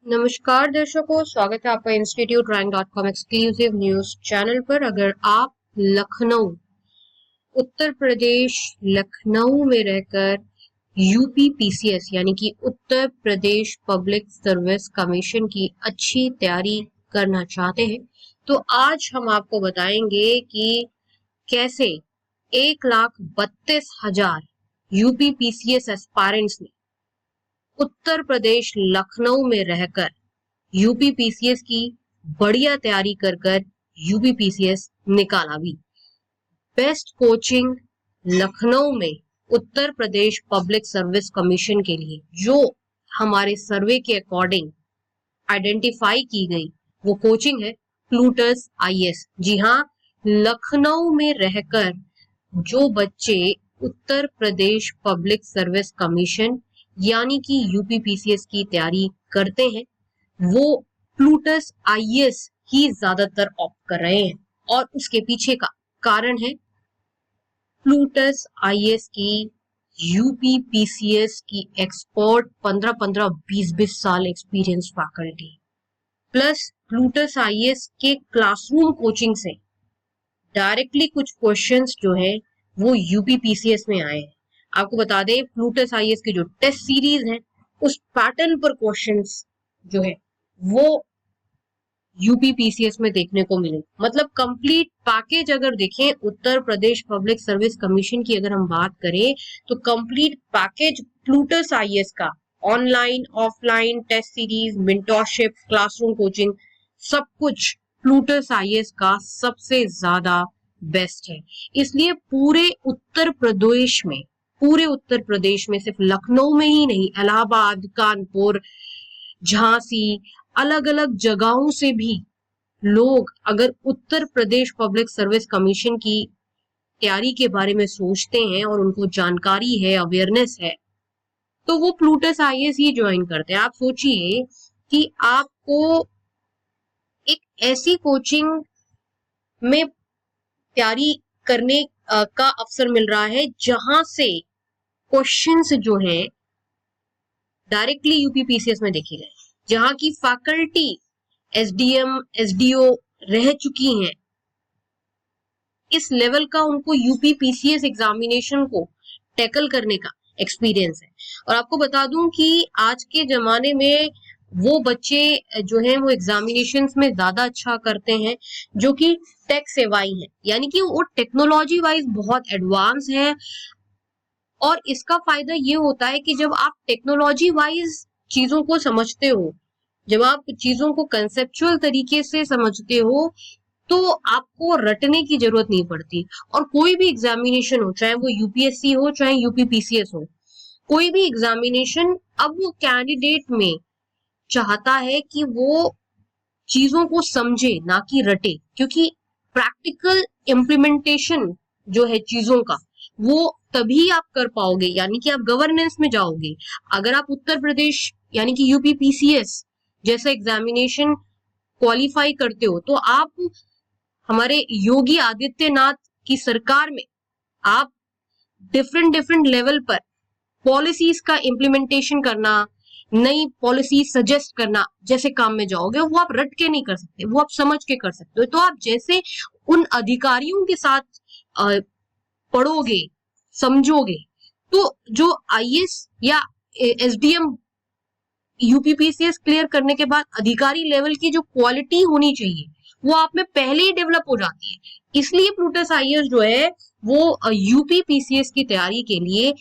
नमस्कार दर्शकों, स्वागत है आपका इंस्टीट्यूट रैंक.com एक्सक्लूसिव न्यूज चैनल पर। अगर आप लखनऊ, उत्तर प्रदेश लखनऊ में रहकर यूपी पीसीएस यानी कि उत्तर प्रदेश पब्लिक सर्विस कमीशन की अच्छी तैयारी करना चाहते हैं तो आज हम आपको बताएंगे कि कैसे 1,32,000 यूपी पीसीएस एस्पायरेंट्स ने उत्तर प्रदेश लखनऊ में रहकर यूपी पीसीएस की बढ़िया तैयारी कर कर यूपी पीसीएस निकाला भी। बेस्ट कोचिंग लखनऊ में उत्तर प्रदेश पब्लिक सर्विस कमीशन के लिए जो हमारे सर्वे के अकॉर्डिंग आइडेंटिफाई की गई वो कोचिंग है प्लूटस आईएएस। जी हाँ, लखनऊ में रहकर जो बच्चे उत्तर प्रदेश पब्लिक सर्विस कमीशन यानी कि यूपी पीसीएस की तैयारी करते हैं वो प्लूटस आईएएस ही ज्यादातर ऑप्ट कर रहे हैं और उसके पीछे का कारण है प्लूटस आईएएस की यूपी पीसीएस की एक्सपर्ट 15-15 20-20 साल experience faculty plus Plutus IAS के क्लासरूम कोचिंग से डायरेक्टली कुछ क्वेश्चंस जो है वो यूपी पीसीएस में आए हैं। आपको बता दें प्लूटस आईएएस की जो टेस्ट सीरीज है उस पैटर्न पर क्वेश्चंस जो है वो यूपी पीसीएस में देखने को मिले। मतलब कंप्लीट पैकेज अगर देखें Uttar Pradesh public service commission की अगर हम बात करें तो कंप्लीट पैकेज प्लूटस आईएएस का online offline test series mentorship classroom coaching सब कुछ प्लूटस आईएएस का सबसे ज्यादा बेस्ट है। इसलिए पूरे उत्तर प्रदेश में सिर्फ लखनऊ में ही नहीं, इलाहाबाद, कानपुर, झांसी, अलग अलग जगहों से भी लोग अगर उत्तर प्रदेश पब्लिक सर्विस कमीशन की तैयारी के बारे में सोचते हैं और उनको जानकारी है, अवेयरनेस है, तो वो प्लूटस आईएएस ही ज्वाइन करते हैं। आप सोचिए कि आपको एक ऐसी कोचिंग में तैयारी करने का अवसर मिल रहा है जहां से क्वेश्चंस जो है डायरेक्टली यूपी पीसीएस में देखे गए, जहां की फैकल्टी एसडीएम एसडीओ रह चुकी हैं। इस लेवल का उनको यूपी पीसीएस एग्जामिनेशन को टैकल करने का एक्सपीरियंस है। और आपको बता दूं कि आज के जमाने में वो बच्चे जो हैं वो एग्जामिनेशंस में ज्यादा अच्छा करते हैं जो कि टेक सेवाई हैं, यानी कि वो टेक्नोलॉजी वाइज बहुत एडवांस है। और इसका फायदा ये होता है कि जब आप टेक्नोलॉजी वाइज चीजों को समझते हो, जब आप चीजों को कंसेप्चुअल तरीके से समझते हो तो आपको रटने की जरूरत नहीं पड़ती। और कोई भी एग्जामिनेशन हो, चाहे वो यूपीएससी हो चाहे यूपी पीसीएस हो, कोई भी एग्जामिनेशन अब वो कैंडिडेट में चाहता है कि वो चीजों को समझे ना कि रटे, क्योंकि प्रैक्टिकल इम्प्लीमेंटेशन जो है चीजों का वो तभी आप कर पाओगे, यानी कि आप गवर्नेंस में जाओगे अगर आप उत्तर प्रदेश यानी कि यूपी पीसीएस जैसा एग्जामिनेशन क्वालिफाई करते हो। तो आप हमारे योगी आदित्यनाथ की सरकार में आप डिफरेंट लेवल पर पॉलिसीज का इम्प्लीमेंटेशन करना, नई पॉलिसी सजेस्ट करना जैसे काम में जाओगे, वो आप रट के नहीं कर सकते, वो आप समझ के कर सकते हो। तो आप जैसे उन अधिकारियों के साथ पढ़ोगे समझोगे तो जो आईएएस या एसडीएम यूपीपीसीएस क्लियर करने के बाद अधिकारी लेवल की जो क्वालिटी होनी चाहिए वो आप में पहले ही डेवलप हो जाती है। इसलिए प्लूटस आईएएस जो है वो यूपीपीसीएस की तैयारी के लिए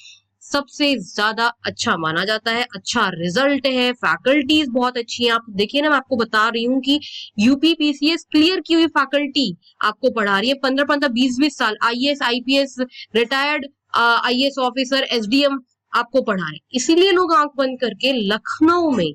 सबसे ज्यादा अच्छा माना जाता है। अच्छा रिजल्ट है, फैकल्टीज बहुत अच्छी हैं। आप देखिए ना, मैं आपको बता रही हूँ कि यूपी पीसीएस क्लियर की हुई फैकल्टी आपको पढ़ा रही है 15-15 20-20 साल, IAS IPS retired IAS officer SDM आपको पढ़ा रहे। इसीलिए लोग आंख बंद करके लखनऊ में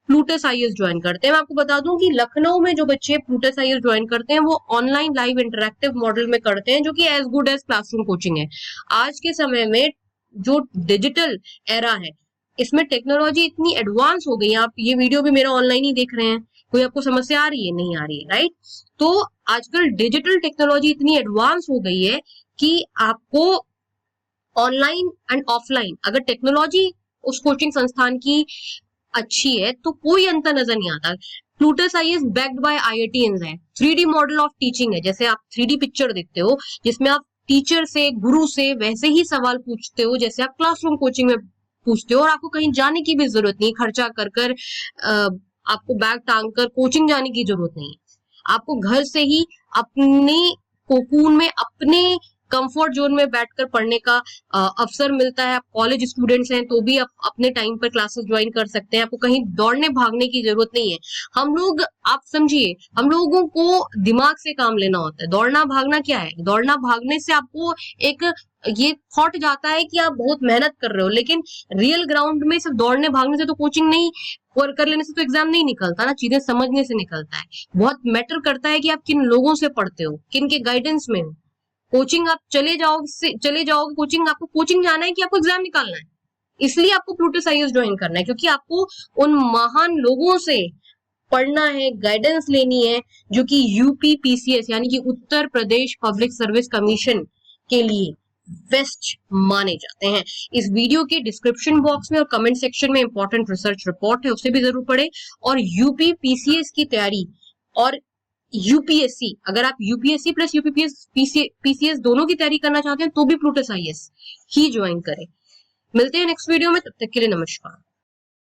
प्लूटस आईएएस ज्वाइन करते हैं। मैं आपको बता दूं कि लखनऊ में जो बच्चे प्लूटस आईएएस ज्वाइन करते हैं वो ऑनलाइन लाइव इंटरैक्टिव मॉडल में करते हैं, जो कि as good as classroom coaching है। आज के समय में जो डिजिटल एरा है इसमें टेक्नोलॉजी इतनी एडवांस हो गई है। आप ये वीडियो भी मेरा ऑनलाइन ही देख रहे हैं, कोई आपको समस्या आ रही है? नहीं आ रही है, राइट? तो आजकल डिजिटल टेक्नोलॉजी इतनी एडवांस हो गई है कि आपको ऑनलाइन एंड ऑफलाइन अगर टेक्नोलॉजी उस कोचिंग संस्थान की अच्छी है तो कोई अंतर नजर नहीं आता। Plutus IAS backed by IITians है, 3D मॉडल ऑफ टीचिंग है, जैसे आप 3D पिक्चर देखते हो जिसमें आप टीचर से, गुरु से वैसे ही सवाल पूछते हो जैसे आप क्लासरूम कोचिंग में पूछते हो, और आपको कहीं जाने की भी जरूरत नहीं, खर्चा कर कर आपको बैग टांग कर कोचिंग जाने की जरूरत नहीं है। आपको घर से ही अपने कोकून में, अपने कंफर्ट जोन में बैठकर पढ़ने का अवसर मिलता है। आप कॉलेज स्टूडेंट्स हैं तो भी आप अपने टाइम पर क्लासेस ज्वाइन कर सकते हैं, आपको कहीं दौड़ने भागने की जरूरत नहीं है। हम लोग, आप समझिए, हम लोगों को दिमाग से काम लेना होता है। दौड़ना भागना क्या है? दौड़ना भागने से आपको एक ये थॉट जाता है कि आप बहुत मेहनत कर रहे हो, लेकिन रियल ग्राउंड में सिर्फ दौड़ने भागने से तो कोचिंग नहीं, और कर लेने से तो एग्जाम नहीं निकलता ना, चीजें समझने से निकलता है। बहुत मैटर करता है कि आप किन लोगों से पढ़ते हो, किन के गाइडेंस में हो। कोचिंग आप चले जाओगे कोचिंग, आपको कोचिंग जाना है कि आपको एग्जाम निकालना है, इसलिए आपको प्लूटस आईएएस ज्वाइन करना है, क्योंकि आपको उन महान लोगों से पढ़ना है, गाइडेंस लेनी है, जो कि यूपी पीसीएस यानी कि उत्तर प्रदेश पब्लिक सर्विस कमीशन के लिए बेस्ट माने जाते हैं। इस वीडियो के डिस्क्रिप्शन बॉक्स में और कमेंट सेक्शन में इंपॉर्टेंट रिसर्च रिपोर्ट है, उसे भी जरूर पढ़े। और यूपी पीसीएस की तैयारी और यूपीएससी, अगर आप यूपीएससी प्लस यूपीपीएस पीसीएस दोनों की तैयारी करना चाहते हैं तो भी प्लूटस आईएएस ही ज्वाइन करें। मिलते हैं नेक्स्ट वीडियो में, तब तक के लिए नमस्कार।